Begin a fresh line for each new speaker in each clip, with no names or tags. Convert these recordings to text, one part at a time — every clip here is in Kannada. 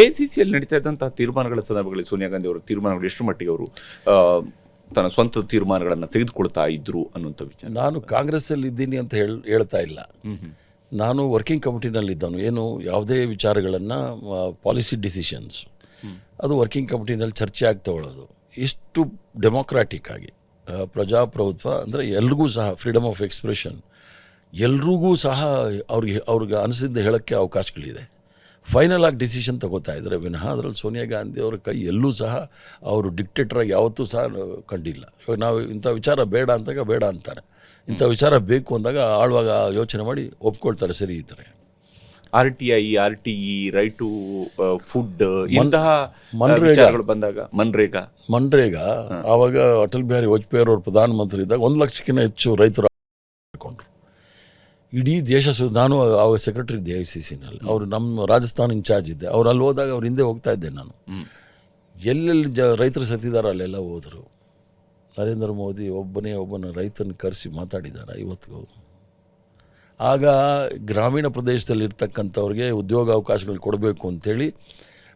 AICCಯಲ್ಲಿ ನಡೀತಾ ಇದ್ದಂತಹ ತೀರ್ಮಾನಗಳ ಸಂದರ್ಭಗಳಲ್ಲಿ ಸೋನಿಯಾ ಗಾಂಧಿ ಅವರ ತೀರ್ಮಾನಗಳು ಎಷ್ಟು ಮಟ್ಟಿಗೆ ಅವರು ತನ್ನ ಸ್ವಂತ ತೀರ್ಮಾನಗಳನ್ನು ತೆಗೆದುಕೊಳ್ತಾ ಇದ್ರು ಅನ್ನುವಂಥ ವಿಚಾರ.
ನಾನು ಕಾಂಗ್ರೆಸ್ಸಲ್ಲಿ ಇದ್ದೀನಿ ಅಂತ ಹೇಳ್ತಾ ಇಲ್ಲ. ನಾನು ವರ್ಕಿಂಗ್ ಕಮಿಟಿನಲ್ಲಿದ್ದವನು. ಏನು ಯಾವುದೇ ವಿಚಾರಗಳನ್ನು ಪಾಲಿಸಿ ಡಿಸಿಷನ್ಸ್ ಅದು ವರ್ಕಿಂಗ್ ಕಮಿಟಿನಲ್ಲಿ ಚರ್ಚೆ ಆಗಿ ತಗೊಳ್ಳೋದು. ಇಷ್ಟು ಡೆಮೋಕ್ರಾಟಿಕ್ ಆಗಿ ಪ್ರಜಾಪ್ರಭುತ್ವ ಅಂದರೆ ಎಲ್ರಿಗೂ ಸಹ ಫ್ರೀಡಮ್ ಆಫ್ ಎಕ್ಸ್ಪ್ರೆಷನ್, ಎಲ್ರಿಗೂ ಸಹ ಅವ್ರಿಗೆ ಅನಿಸಿದ್ದ ಹೇಳೋಕ್ಕೆ ಅವಕಾಶಗಳಿದೆ. ಫೈನಲ್ ಆಗಿ ಡಿಸಿಷನ್ ತಗೋತಾ ಇದ್ದಾರೆ ವಿನಃ ಅದರಲ್ಲಿ ಸೋನಿಯಾ ಗಾಂಧಿ ಅವರ ಕೈ ಎಲ್ಲೂ ಸಹ ಅವರು ಡಿಕ್ಟೇಟರಾಗಿ ಯಾವತ್ತೂ ಸಹ ಕಂಡಿಲ್ಲ. ಇವಾಗ ನಾವು ಇಂಥ ವಿಚಾರ ಬೇಡ ಅಂದಾಗ ಬೇಡ ಅಂತಾರೆ, ಇಂಥ ವಿಚಾರ ಬೇಕು ಅಂದಾಗ ಆಳುವಾಗ ಯೋಚನೆ ಮಾಡಿ ಒಪ್ಕೊಳ್ತಾರೆ, ಸರಿ ಇದ್ದಾರೆ.
RTI, RTE, right to food, ಇಂತಹ ವಿಚಾರಗಳು ಬಂದಾಗ ಮನ್ರೇಗಾ
ಆವಾಗ ಅಟಲ್ ಬಿಹಾರಿ ವಾಜಪೇಯಿ ಅವರು ಪ್ರಧಾನಮಂತ್ರಿ ಇದ್ದಾಗ 1 ಲಕ್ಷಕ್ಕಿಂತ ಹೆಚ್ಚು ರೈತರು ಹಾಕೊಂಡ್ರು. ಇಡೀ ದೇಶ ನಾನು ಆವಾಗ ಸೆಕ್ರೆಟರಿ ಇದ್ದೆ AICCನಲ್ಲಿ. ಅವರು ನಮ್ಮ ರಾಜಸ್ಥಾನ ಇನ್ಚಾರ್ಜ್ ಇದ್ದೆ. ಅವ್ರು ಅಲ್ಲಿ ಹೋದಾಗ ಅವ್ರ ಹಿಂದೆ ಹೋಗ್ತಾ ಇದ್ದೆ ನಾನು. ಎಲ್ಲೆಲ್ಲಿ ರೈತರು ಸತ್ತಿದ್ದಾರೆ ಅಲ್ಲೆಲ್ಲ ಹೋದರು. ನರೇಂದ್ರ ಮೋದಿ ಒಬ್ಬನ ರೈತನ ಕರೆಸಿ ಮಾತಾಡಿದ್ದಾರೆ ಇವತ್ತಿಗೂ. ಆಗ ಗ್ರಾಮೀಣ ಪ್ರದೇಶದಲ್ಲಿರ್ತಕ್ಕಂಥವ್ರಿಗೆ ಉದ್ಯೋಗ ಅವಕಾಶಗಳು ಕೊಡಬೇಕು ಅಂಥೇಳಿ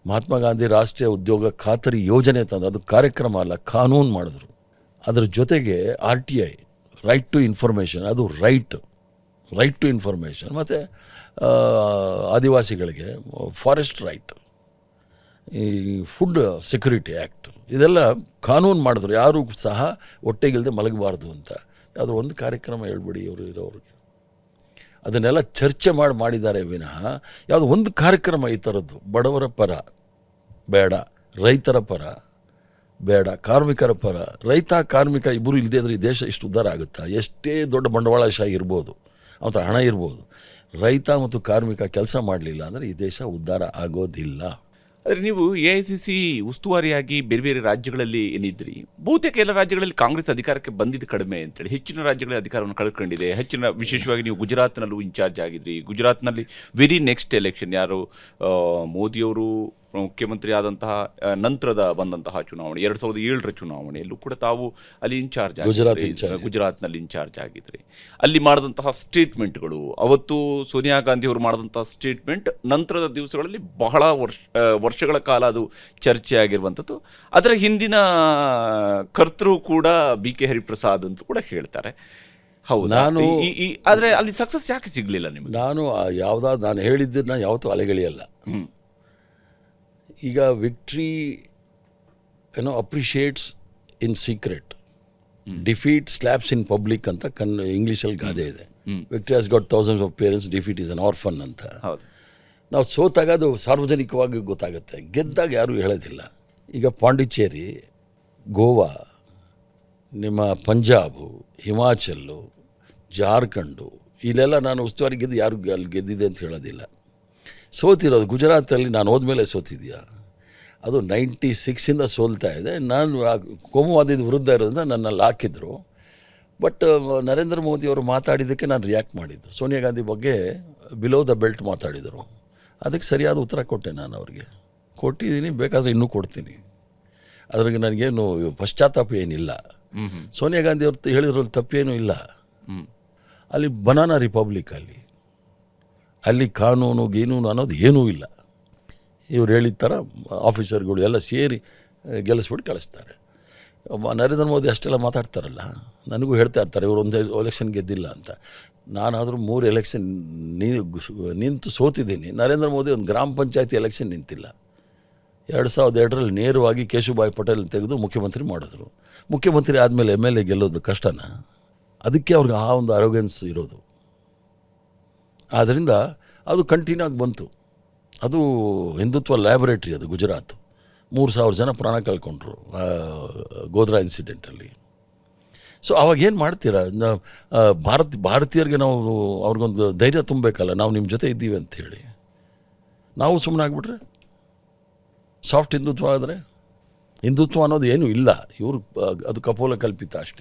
ಮಹಾತ್ಮ ಗಾಂಧಿ ರಾಷ್ಟ್ರೀಯ ಉದ್ಯೋಗ ಖಾತರಿ ಯೋಜನೆ ತಂದು, ಅದು ಕಾರ್ಯಕ್ರಮ ಅಲ್ಲ, ಕಾನೂನು ಮಾಡಿದ್ರು. ಅದರ ಜೊತೆಗೆ RTI, ರೈಟ್ ಟು ಇನ್ಫಾರ್ಮೇಷನ್, ಅದು ರೈಟ್ ಟು ಇನ್ಫಾರ್ಮೇಷನ್, ಮತ್ತು ಆದಿವಾಸಿಗಳಿಗೆ ಫಾರೆಸ್ಟ್ ರೈಟ್, ಈ ಫುಡ್ ಸೆಕ್ಯೂರಿಟಿ ಆ್ಯಕ್ಟ್, ಇದೆಲ್ಲ ಕಾನೂನು ಮಾಡಿದ್ರು. ಯಾರೂ ಸಹ ಹೊಟ್ಟೆಗಿಲ್ಲದೆ ಮಲಗಬಾರ್ದು ಅಂತ. ಯಾವುದೋ ಒಂದು ಕಾರ್ಯಕ್ರಮ ಹೇಳ್ಬಿಡಿ ಇವರು ಇರೋರಿಗೆ. ಅದನ್ನೆಲ್ಲ ಚರ್ಚೆ ಮಾಡಿದ್ದಾರೆ ವಿನಃ ಯಾವುದೋ ಒಂದು ಕಾರ್ಯಕ್ರಮ ಈ ಥರದ್ದು ಬಡವರ ಪರ ಬೇಡ, ರೈತರ ಪರ ಬೇಡ, ಕಾರ್ಮಿಕರ ಪರ. ರೈತ ಕಾರ್ಮಿಕ ಇಬ್ಬರು ಇಲ್ಲದೇ ಇದ್ರೆ ಈ ದೇಶ ಇಷ್ಟು ಉದ್ಧಾರ ಆಗುತ್ತಾ? ಎಷ್ಟೇ ದೊಡ್ಡ ಬಂಡವಾಳಶಾಹಿ ಇರ್ಬೋದು, ಅವನ ಹಣ ಇರ್ಬೋದು, ರೈತ ಮತ್ತು ಕಾರ್ಮಿಕ ಕೆಲಸ ಮಾಡಲಿಲ್ಲ ಅಂದರೆ ಈ ದೇಶ ಉದ್ಧಾರ ಆಗೋದಿಲ್ಲ.
ಆದರೆ ನೀವು AICC ಉಸ್ತುವಾರಿಯಾಗಿ ಬೇರೆ ಬೇರೆ ರಾಜ್ಯಗಳಲ್ಲಿ ಏನಿದ್ರಿ, ಬಹುತೇಕ ಎಲ್ಲ ರಾಜ್ಯಗಳಲ್ಲಿ ಕಾಂಗ್ರೆಸ್ ಅಧಿಕಾರಕ್ಕೆ ಬಂದಿದ್ದು ಕಡಿಮೆ ಅಂತೇಳಿ, ಹೆಚ್ಚಿನ ರಾಜ್ಯಗಳಲ್ಲಿ ಅಧಿಕಾರವನ್ನು ಕಳ್ಕೊಂಡಿದೆ. ವಿಶೇಷವಾಗಿ ನೀವು ಗುಜರಾತ್ನಲ್ಲೂ ಇನ್ಚಾರ್ಜ್ ಆಗಿದ್ರಿ. ಗುಜರಾತ್ನಲ್ಲಿ ವೆರಿ ನೆಕ್ಸ್ಟ್ ಎಲೆಕ್ಷನ್ ಯಾರು ಮೋದಿಯವರು ಮುಖ್ಯಮಂತ್ರಿ ಆದಂತಹ ನಂತರದ ಬಂದಂತಹ ಚುನಾವಣೆ 2007ರ ಚುನಾವಣೆಯಲ್ಲೂ ಕೂಡ ತಾವು ಅಲ್ಲಿ ಗುಜರಾತ್ನಲ್ಲಿ ಇನ್ಚಾರ್ಜ್ ಆಗಿದ್ರಿ. ಅಲ್ಲಿ ಮಾಡಿದಂತಹ ಸ್ಟೇಟ್ಮೆಂಟ್ಗಳು, ಅವತ್ತು ಸೋನಿಯಾ ಗಾಂಧಿ ಅವರು ಮಾಡಿದಂತಹ ಸ್ಟೇಟ್ಮೆಂಟ್ ನಂತರದ ದಿವಸಗಳಲ್ಲಿ ಬಹಳ ವರ್ಷಗಳ ಕಾಲ ಅದು ಚರ್ಚೆ ಆಗಿರುವಂಥದ್ದು. ಅದರ ಹಿಂದಿನ ಕರ್ತೃ ಕೂಡ BK ಹರಿಪ್ರಸಾದ್ ಅಂತ ಕೂಡ ಹೇಳ್ತಾರೆ. ಹೌದು, ಆದರೆ ಅಲ್ಲಿ ಸಕ್ಸಸ್ ಯಾಕೆ ಸಿಗಲಿಲ್ಲ ನಿಮಗೆ?
ನಾನು ಹೇಳಿದ್ದನ್ನ ಯಾವತ್ತೂ ಅಲೆಗಳಿಯಲ್ಲ. ಈಗ victory appreciates in secret, defeat slaps in public ಅಂತ ಇಂಗ್ಲೀಷಲ್ಲಿ ಗಾದೆ ಇದೆ. Victory has got thousands of parents, defeat is an orphan ಅಂತ. ನಾವು ಸೋತಾಗ ಅದು ಸಾರ್ವಜನಿಕವಾಗಿ ಗೊತ್ತಾಗುತ್ತೆ, ಗೆದ್ದಾಗ ಯಾರೂ ಹೇಳೋದಿಲ್ಲ. ಈಗ ಪಾಂಡಿಚೇರಿ, ಗೋವಾ, ನಿಮ್ಮ ಪಂಜಾಬು, ಹಿಮಾಚಲ್ಲು, ಜಾರ್ಖಂಡು, ಇಲ್ಲೆಲ್ಲ ನಾನು ಉಸ್ತುವಾರಿ ಗೆದ್ದು ಯಾರು ಅಲ್ಲಿ ಗೆದ್ದಿದೆ ಅಂತ ಹೇಳೋದಿಲ್ಲ. ಸೋತಿರೋದು ಗುಜರಾತಲ್ಲಿ ನಾನು ಹೋದ್ಮೇಲೆ ಸೋತಿದ್ಯಾ? ಅದು 96ಇಂದ ಸೋಲ್ತಾ ಇದೆ. ನಾನು ಕೋಮುವಾದದ ವಿರುದ್ಧ ಇರೋದ್ರಿಂದ ನನ್ನಲ್ಲಿ ಹಾಕಿದ್ರು. ಬಟ್ ನರೇಂದ್ರ ಮೋದಿಯವರು ಮಾತಾಡಿದ್ದಕ್ಕೆ ನಾನು ರಿಯಾಕ್ಟ್ ಮಾಡಿದ್ದು. ಸೋನಿಯಾ ಗಾಂಧಿ ಬಗ್ಗೆ ಬಿಲೋ ದ ಬೆಲ್ಟ್ ಮಾತಾಡಿದರು, ಅದಕ್ಕೆ ಸರಿಯಾದ ಉತ್ತರ ಕೊಟ್ಟೆ. ನಾನು ಅವ್ರಿಗೆ ಕೊಟ್ಟಿದ್ದೀನಿ, ಬೇಕಾದರೆ ಇನ್ನೂ ಕೊಡ್ತೀನಿ. ಅದ್ರಿಗೆ ನನಗೇನು ಪಶ್ಚಾತ್ತಾಪ ಏನಿಲ್ಲ. ಸೋನಿಯಾ ಗಾಂಧಿ ಅವ್ರು ಹೇಳಿದ್ರಲ್ಲಿ ತಪ್ಪೇನೂ ಇಲ್ಲ. ಅಲ್ಲಿ ಬನಾನಾ ರಿಪಬ್ಲಿಕ್, ಅಲ್ಲಿ ಕಾನೂನು ಗೀನೂನು ಅನ್ನೋದು ಏನೂ ಇಲ್ಲ. ಇವ್ರು ಹೇಳಿದ ಥರ ಆಫೀಸರ್ಗಳು ಎಲ್ಲ ಸೇರಿ ಗೆಲ್ಲಿಸ್ಬಿಟ್ಟು ಕಳಿಸ್ತಾರೆ. ನರೇಂದ್ರ ಮೋದಿ ಅಷ್ಟೆಲ್ಲ ಮಾತಾಡ್ತಾರಲ್ಲ, ನನಗೂ ಹೇಳ್ತಾ ಇರ್ತಾರೆ ಇವರು ಒಂದು ಎಲೆಕ್ಷನ್ ಗೆದ್ದಿಲ್ಲ ಅಂತ. ನಾನಾದರೂ 3 ಎಲೆಕ್ಷನ್ ನಿಂತು ಸೋತಿದ್ದೀನಿ. ನರೇಂದ್ರ ಮೋದಿ ಒಂದು ಗ್ರಾಮ ಪಂಚಾಯತಿ ಎಲೆಕ್ಷನ್ ನಿಂತಿಲ್ಲ. 2002ರಲ್ಲಿ ನೇರವಾಗಿ ಕೇಶುಭಾಯಿ ಪಟೇಲ್ ತೆಗೆದು ಮುಖ್ಯಮಂತ್ರಿ ಮಾಡಿದ್ರು. ಮುಖ್ಯಮಂತ್ರಿ ಆದಮೇಲೆ MLA ಗೆಲ್ಲೋದು ಕಷ್ಟನ? ಅದಕ್ಕೆ ಅವ್ರಿಗೆ ಆ ಒಂದು ಅರೋಗೆನ್ಸ್ ಇರೋದು. ಆದ್ದರಿಂದ ಅದು ಕಂಟಿನ್ಯೂ ಆಗಿ ಬಂತು. ಅದು ಹಿಂದುತ್ವ ಲ್ಯಾಬೊರೇಟ್ರಿ ಅದು ಗುಜರಾತ್. 3000 ಜನ ಪ್ರಾಣ ಕಳ್ಕೊಂಡ್ರು ಗೋಧ್ರಾ ಇನ್ಸಿಡೆಂಟಲ್ಲಿ. ಸೊ ಅವಾಗೇನು ಮಾಡ್ತೀರಾ? ಭಾರತೀಯರಿಗೆ ನಾವು ಅವ್ರಿಗೊಂದು ಧೈರ್ಯ ತುಂಬಬೇಕಲ್ಲ, ನಾವು ನಿಮ್ಮ ಜೊತೆ ಇದ್ದೀವಿ ಅಂಥೇಳಿ. ನಾವು ಸುಮ್ಮನೆ ಆಗಿಬಿಟ್ರೆ ಸಾಫ್ಟ್ ಹಿಂದುತ್ವ ಆದರೆ, ಹಿಂದುತ್ವ ಅನ್ನೋದು ಏನೂ ಇಲ್ಲ. ಇವರು ಅದು ಕಪೋಲ ಕಲ್ಪಿತ ಅಷ್ಟೇ.